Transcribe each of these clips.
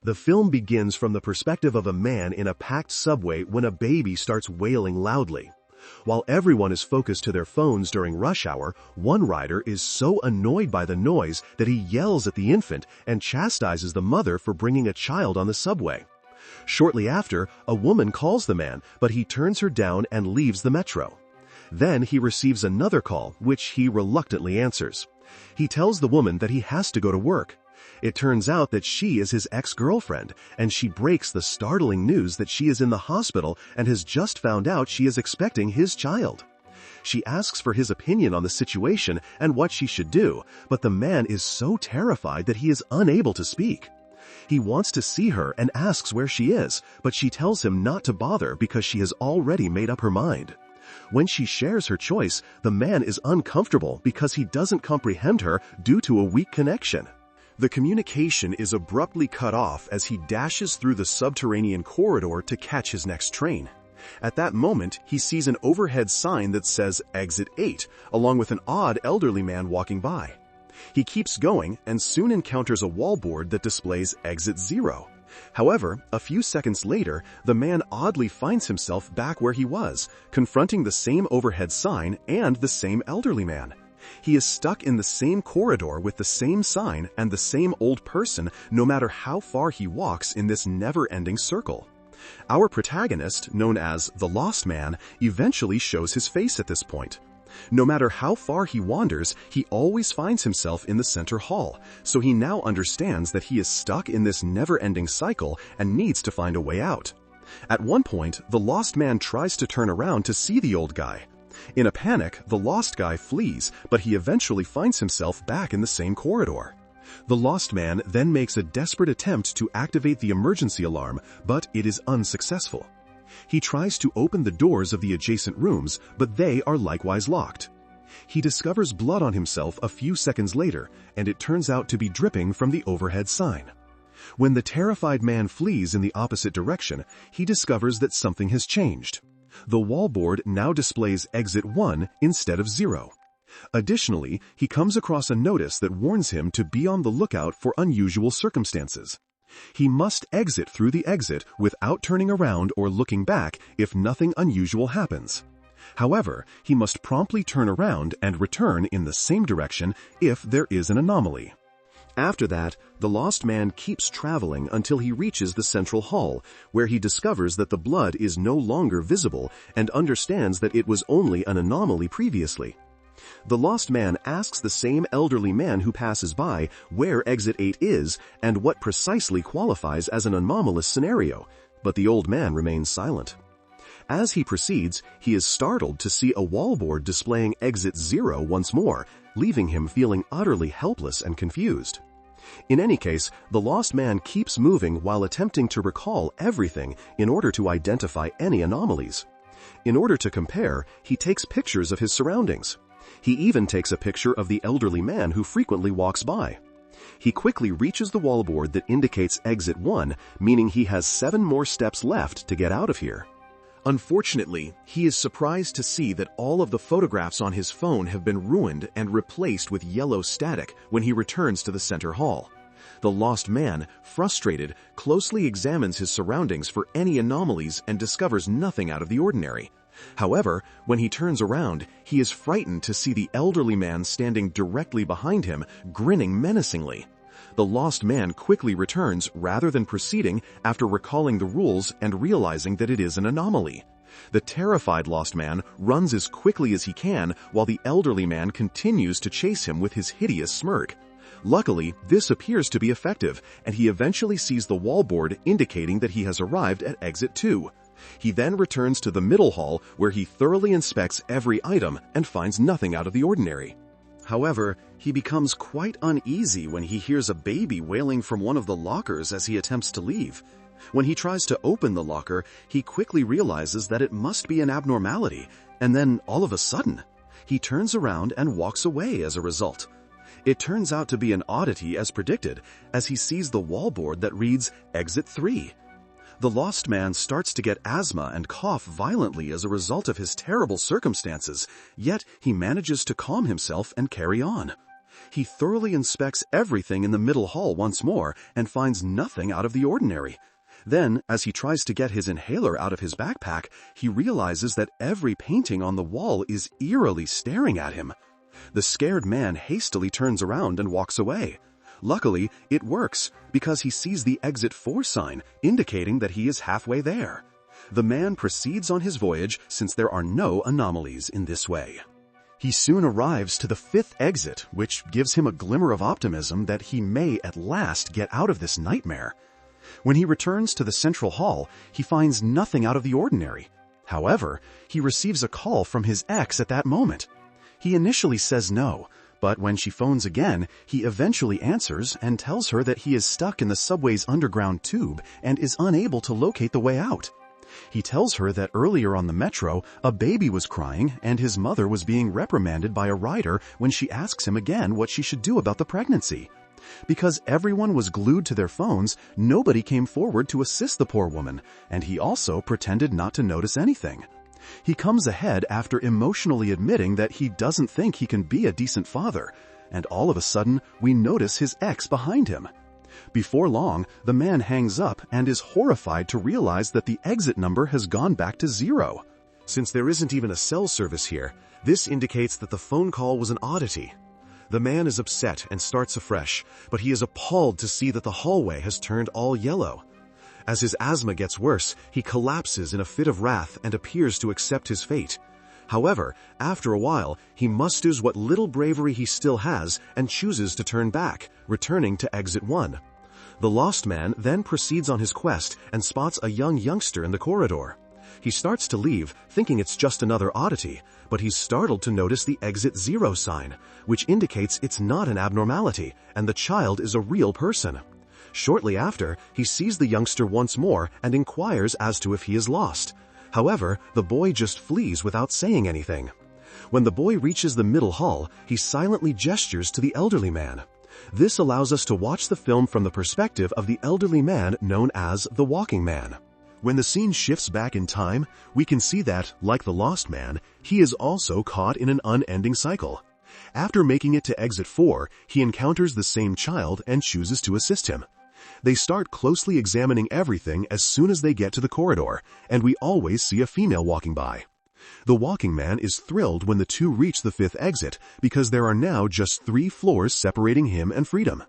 The film begins from the perspective of a man in a packed subway when a baby starts wailing loudly. While everyone is focused to their phones during rush hour, one rider is so annoyed by the noise that he yells at the infant and chastises the mother for bringing a child on the subway. Shortly after, a woman calls the man, but he turns her down and leaves the metro. Then he receives another call, which he reluctantly answers. He tells the woman that he has to go to work. It turns out that she is his ex-girlfriend, and she breaks the startling news that she is in the hospital and has just found out she is expecting his child. She asks for his opinion on the situation and what she should do, but the man is so terrified that he is unable to speak. He wants to see her and asks where she is, but she tells him not to bother because she has already made up her mind. When she shares her choice, the man is uncomfortable because he doesn't comprehend her due to a weak connection. The communication is abruptly cut off as he dashes through the subterranean corridor to catch his next train. At that moment, he sees an overhead sign that says Exit 8, along with an odd elderly man walking by. He keeps going and soon encounters a wallboard that displays Exit 0. However, a few seconds later, the man oddly finds himself back where he was, confronting the same overhead sign and the same elderly man. He is stuck in the same corridor with the same sign and the same old person no matter how far he walks in this never-ending circle. Our protagonist, known as the Lost Man, eventually shows his face at this point. No matter how far he wanders, he always finds himself in the center hall, so he now understands that he is stuck in this never-ending cycle and needs to find a way out. At one point, the Lost Man tries to turn around to see the old guy. In a panic, the lost guy flees, but he eventually finds himself back in the same corridor. The Lost Man then makes a desperate attempt to activate the emergency alarm, but it is unsuccessful. He tries to open the doors of the adjacent rooms, but they are likewise locked. He discovers blood on himself a few seconds later, and it turns out to be dripping from the overhead sign. When the terrified man flees in the opposite direction, he discovers that something has changed. The wallboard now displays Exit 1 instead of 0. Additionally, he comes across a notice that warns him to be on the lookout for unusual circumstances. He must exit through the exit without turning around or looking back if nothing unusual happens. However, he must promptly turn around and return in the same direction if there is an anomaly. After that, the Lost Man keeps traveling until he reaches the central hall, where he discovers that the blood is no longer visible and understands that it was only an anomaly previously. The Lost Man asks the same elderly man who passes by where Exit 8 is and what precisely qualifies as an anomalous scenario, but the old man remains silent. As he proceeds, he is startled to see a wallboard displaying Exit 0 once more, leaving him feeling utterly helpless and confused. In any case, the Lost Man keeps moving while attempting to recall everything in order to identify any anomalies. In order to compare, he takes pictures of his surroundings. He even takes a picture of the elderly man who frequently walks by. He quickly reaches the wallboard that indicates Exit 1, meaning he has 7 more steps left to get out of here. Unfortunately, he is surprised to see that all of the photographs on his phone have been ruined and replaced with yellow static when he returns to the center hall. The Lost Man, frustrated, closely examines his surroundings for any anomalies and discovers nothing out of the ordinary. However, when he turns around, he is frightened to see the elderly man standing directly behind him, grinning menacingly. The Lost Man quickly returns rather than proceeding after recalling the rules and realizing that it is an anomaly. The terrified Lost Man runs as quickly as he can while the elderly man continues to chase him with his hideous smirk. Luckily, this appears to be effective, and he eventually sees the wallboard indicating that he has arrived at Exit 2. He then returns to the middle hall where he thoroughly inspects every item and finds nothing out of the ordinary. However, he becomes quite uneasy when he hears a baby wailing from one of the lockers as he attempts to leave. When he tries to open the locker, he quickly realizes that it must be an abnormality, and then all of a sudden, he turns around and walks away as a result. It turns out to be an oddity as predicted, as he sees the wallboard that reads Exit 3. The Lost Man starts to get asthma and cough violently as a result of his terrible circumstances, yet he manages to calm himself and carry on. He thoroughly inspects everything in the middle hall once more and finds nothing out of the ordinary. Then, as he tries to get his inhaler out of his backpack, he realizes that every painting on the wall is eerily staring at him. The scared man hastily turns around and walks away. Luckily, it works because he sees the exit 4 sign, indicating that he is halfway there. The man proceeds on his voyage since there are no anomalies in this way. He soon arrives to the 5th exit, which gives him a glimmer of optimism that he may at last get out of this nightmare. When he returns to the central hall, he finds nothing out of the ordinary. However, he receives a call from his ex at that moment. He initially says no, but when she phones again, he eventually answers and tells her that he is stuck in the subway's underground tube and is unable to locate the way out. He tells her that earlier on the metro, a baby was crying and his mother was being reprimanded by a rider when she asks him again what she should do about the pregnancy. Because everyone was glued to their phones, nobody came forward to assist the poor woman, and he also pretended not to notice anything. He comes ahead after emotionally admitting that he doesn't think he can be a decent father, and all of a sudden, we notice his ex behind him. Before long, the man hangs up and is horrified to realize that the exit number has gone back to 0. Since there isn't even a cell service here, this indicates that the phone call was an oddity. The man is upset and starts afresh, but he is appalled to see that the hallway has turned all yellow. As his asthma gets worse, he collapses in a fit of wrath and appears to accept his fate. However, after a while, he musters what little bravery he still has and chooses to turn back, returning to exit 1. The lost man then proceeds on his quest and spots a youngster in the corridor. He starts to leave, thinking it's just another oddity, but he's startled to notice the exit 0 sign, which indicates it's not an abnormality and the child is a real person. Shortly after, he sees the youngster once more and inquires as to if he is lost. However, the boy just flees without saying anything. When the boy reaches the middle hall, he silently gestures to the elderly man. This allows us to watch the film from the perspective of the elderly man known as the walking man. When the scene shifts back in time, we can see that, like the lost man, he is also caught in an unending cycle. After making it to exit 4, he encounters the same child and chooses to assist him. They start closely examining everything as soon as they get to the corridor, and we always see a female walking by. The walking man is thrilled when the two reach the 5th exit because there are now just 3 floors separating him and freedom.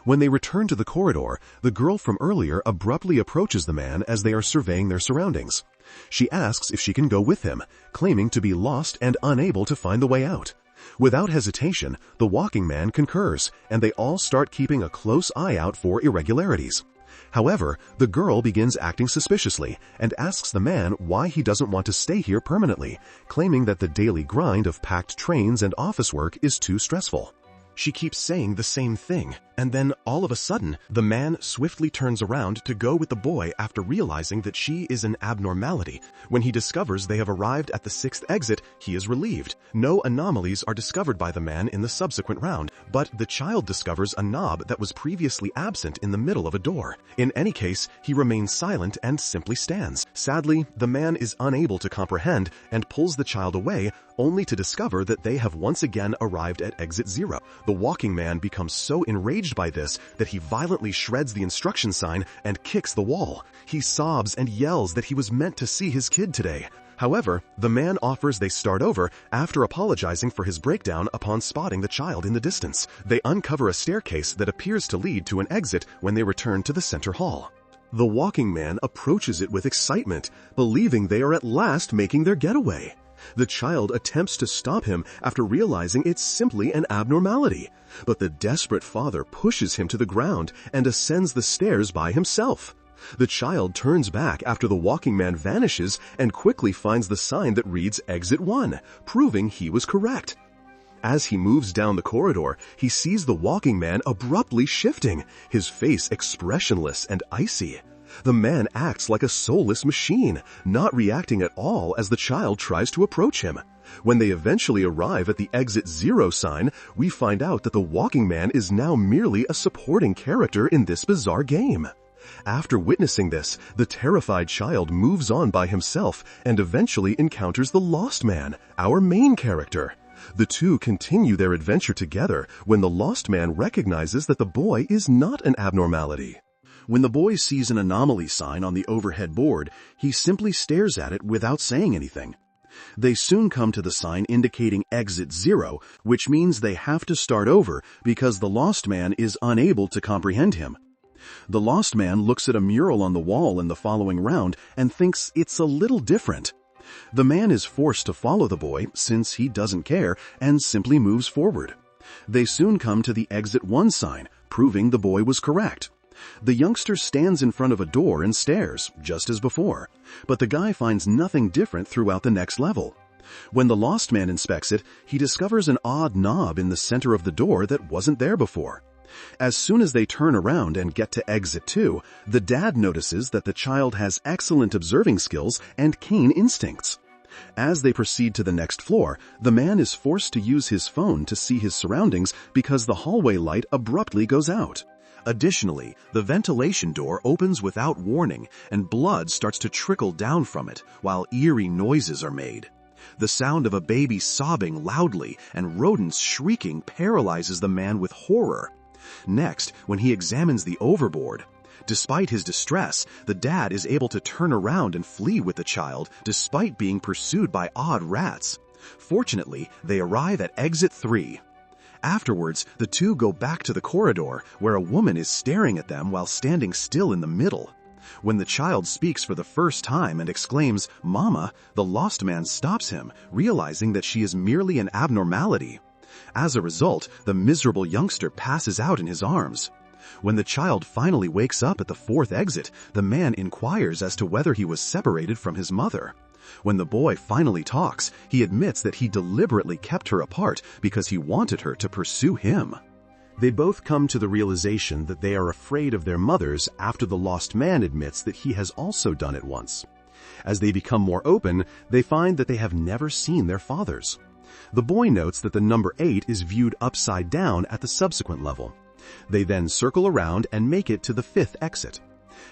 When they return to the corridor, the girl from earlier abruptly approaches the man as they are surveying their surroundings. She asks if she can go with him, claiming to be lost and unable to find the way out. Without hesitation, the walking man concurs, and they all start keeping a close eye out for irregularities. However, the girl begins acting suspiciously and asks the man why he doesn't want to stay here permanently, claiming that the daily grind of packed trains and office work is too stressful. She keeps saying the same thing, and then all of a sudden, the man swiftly turns around to go with the boy after realizing that she is an abnormality. When he discovers they have arrived at the 6th exit, he is relieved. No anomalies are discovered by the man in the subsequent round, but the child discovers a knob that was previously absent in the middle of a door. In any case, he remains silent and simply stands. Sadly, the man is unable to comprehend and pulls the child away, only to discover that they have once again arrived at exit 0. The walking man becomes so enraged by this that he violently shreds the instruction sign and kicks the wall. He sobs and yells that he was meant to see his kid today. However, the man offers they start over after apologizing for his breakdown upon spotting the child in the distance. They uncover a staircase that appears to lead to an exit when they return to the center hall. The walking man approaches it with excitement, believing they are at last making their getaway. The child attempts to stop him after realizing it's simply an abnormality, but the desperate father pushes him to the ground and ascends the stairs by himself. The child turns back after the walking man vanishes and quickly finds the sign that reads Exit 1, proving he was correct. As he moves down the corridor, he sees the walking man abruptly shifting, his face expressionless and icy. The man acts like a soulless machine, not reacting at all as the child tries to approach him. When they eventually arrive at the exit 0 sign, we find out that the walking man is now merely a supporting character in this bizarre game. After witnessing this, the terrified child moves on by himself and eventually encounters the lost man, our main character. The two continue their adventure together when the lost man recognizes that the boy is not an abnormality. When the boy sees an anomaly sign on the overhead board, he simply stares at it without saying anything. They soon come to the sign indicating exit 0, which means they have to start over because the lost man is unable to comprehend him. The lost man looks at a mural on the wall in the following round and thinks it's a little different. The man is forced to follow the boy since he doesn't care and simply moves forward. They soon come to the exit 1 sign, proving the boy was correct. The youngster stands in front of a door and stares, just as before, but the guy finds nothing different throughout the next level. When the lost man inspects it, he discovers an odd knob in the center of the door that wasn't there before. As soon as they turn around and get to exit 2, the dad notices that the child has excellent observing skills and keen instincts. As they proceed to the next floor, the man is forced to use his phone to see his surroundings because the hallway light abruptly goes out. Additionally, the ventilation door opens without warning and blood starts to trickle down from it while eerie noises are made. The sound of a baby sobbing loudly and rodents shrieking paralyzes the man with horror. Next, when he examines the overboard, despite his distress, the dad is able to turn around and flee with the child despite being pursued by odd rats. Fortunately, they arrive at exit 3. Afterwards, the two go back to the corridor where a woman is staring at them while standing still in the middle. When the child speaks for the first time and exclaims, "Mama," the lost man stops him, realizing that she is merely an abnormality. As a result, the miserable youngster passes out in his arms. When the child finally wakes up at the 4th exit, the man inquires as to whether he was separated from his mother. When the boy finally talks, he admits that he deliberately kept her apart because he wanted her to pursue him. They both come to the realization that they are afraid of their mothers after the lost man admits that he has also done it once. As they become more open, they find that they have never seen their fathers. The boy notes that the number 8 is viewed upside down at the subsequent level. They then circle around and make it to the 5th exit.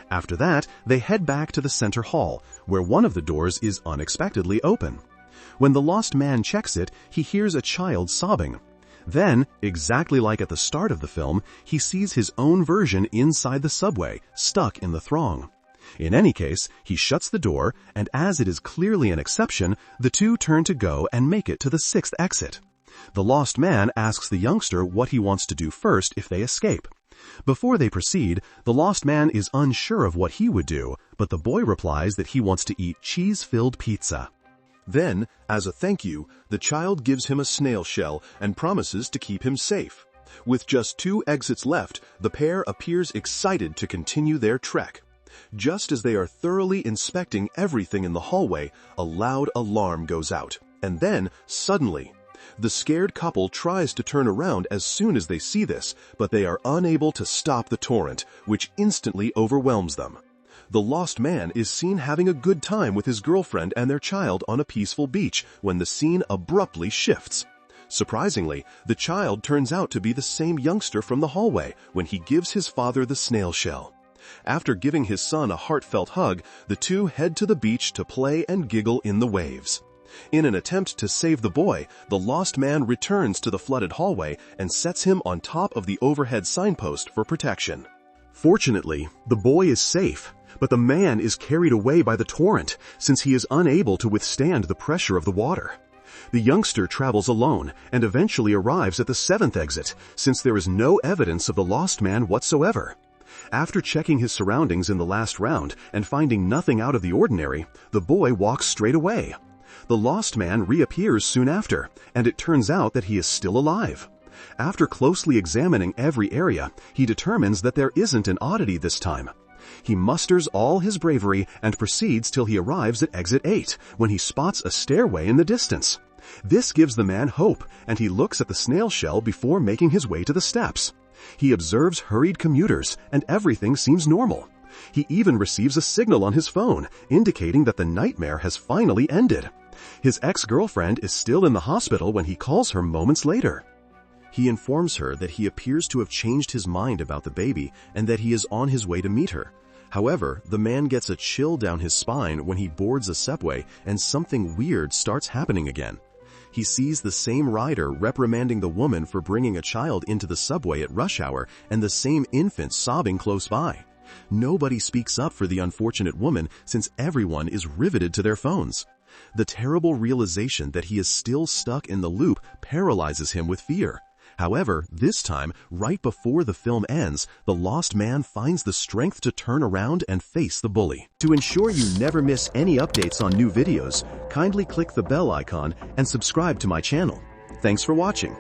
After that, they head back to the center hall, where one of the doors is unexpectedly open. When the lost man checks it, he hears a child sobbing. Then, exactly like at the start of the film, he sees his own version inside the subway, stuck in the throng. In any case, he shuts the door, and as it is clearly an exception, the two turn to go and make it to the 6th exit. The lost man asks the youngster what he wants to do first if they escape. Before they proceed, the lost man is unsure of what he would do, but the boy replies that he wants to eat cheese-filled pizza. Then, as a thank you, the child gives him a snail shell and promises to keep him safe. With just 2 exits left, the pair appears excited to continue their trek. Just as they are thoroughly inspecting everything in the hallway, a loud alarm goes out. And then, suddenly, the scared couple tries to turn around as soon as they see this, but they are unable to stop the torrent, which instantly overwhelms them. The lost man is seen having a good time with his girlfriend and their child on a peaceful beach when the scene abruptly shifts. Surprisingly, the child turns out to be the same youngster from the hallway when he gives his father the snail shell. After giving his son a heartfelt hug, the two head to the beach to play and giggle in the waves. In an attempt to save the boy, the lost man returns to the flooded hallway and sets him on top of the overhead signpost for protection. Fortunately, the boy is safe, but the man is carried away by the torrent since he is unable to withstand the pressure of the water. The youngster travels alone and eventually arrives at the 7th exit since there is no evidence of the lost man whatsoever. After checking his surroundings in the last round and finding nothing out of the ordinary, the boy walks straight away. The lost man reappears soon after, and it turns out that he is still alive. After closely examining every area, he determines that there isn't an oddity this time. He musters all his bravery and proceeds till he arrives at exit 8, when he spots a stairway in the distance. This gives the man hope, and he looks at the snail shell before making his way to the steps. He observes hurried commuters, and everything seems normal. He even receives a signal on his phone, indicating that the nightmare has finally ended. His ex-girlfriend is still in the hospital when he calls her moments later. He informs her that he appears to have changed his mind about the baby and that he is on his way to meet her. However, the man gets a chill down his spine when he boards a subway and something weird starts happening again. He sees the same rider reprimanding the woman for bringing a child into the subway at rush hour and the same infant sobbing close by. Nobody speaks up for the unfortunate woman since everyone is riveted to their phones. The terrible realization that he is still stuck in the loop paralyzes him with fear. However, this time, right before the film ends, the lost man finds the strength to turn around and face the bully. To ensure you never miss any updates on new videos, kindly click the bell icon and subscribe to my channel. Thanks for watching.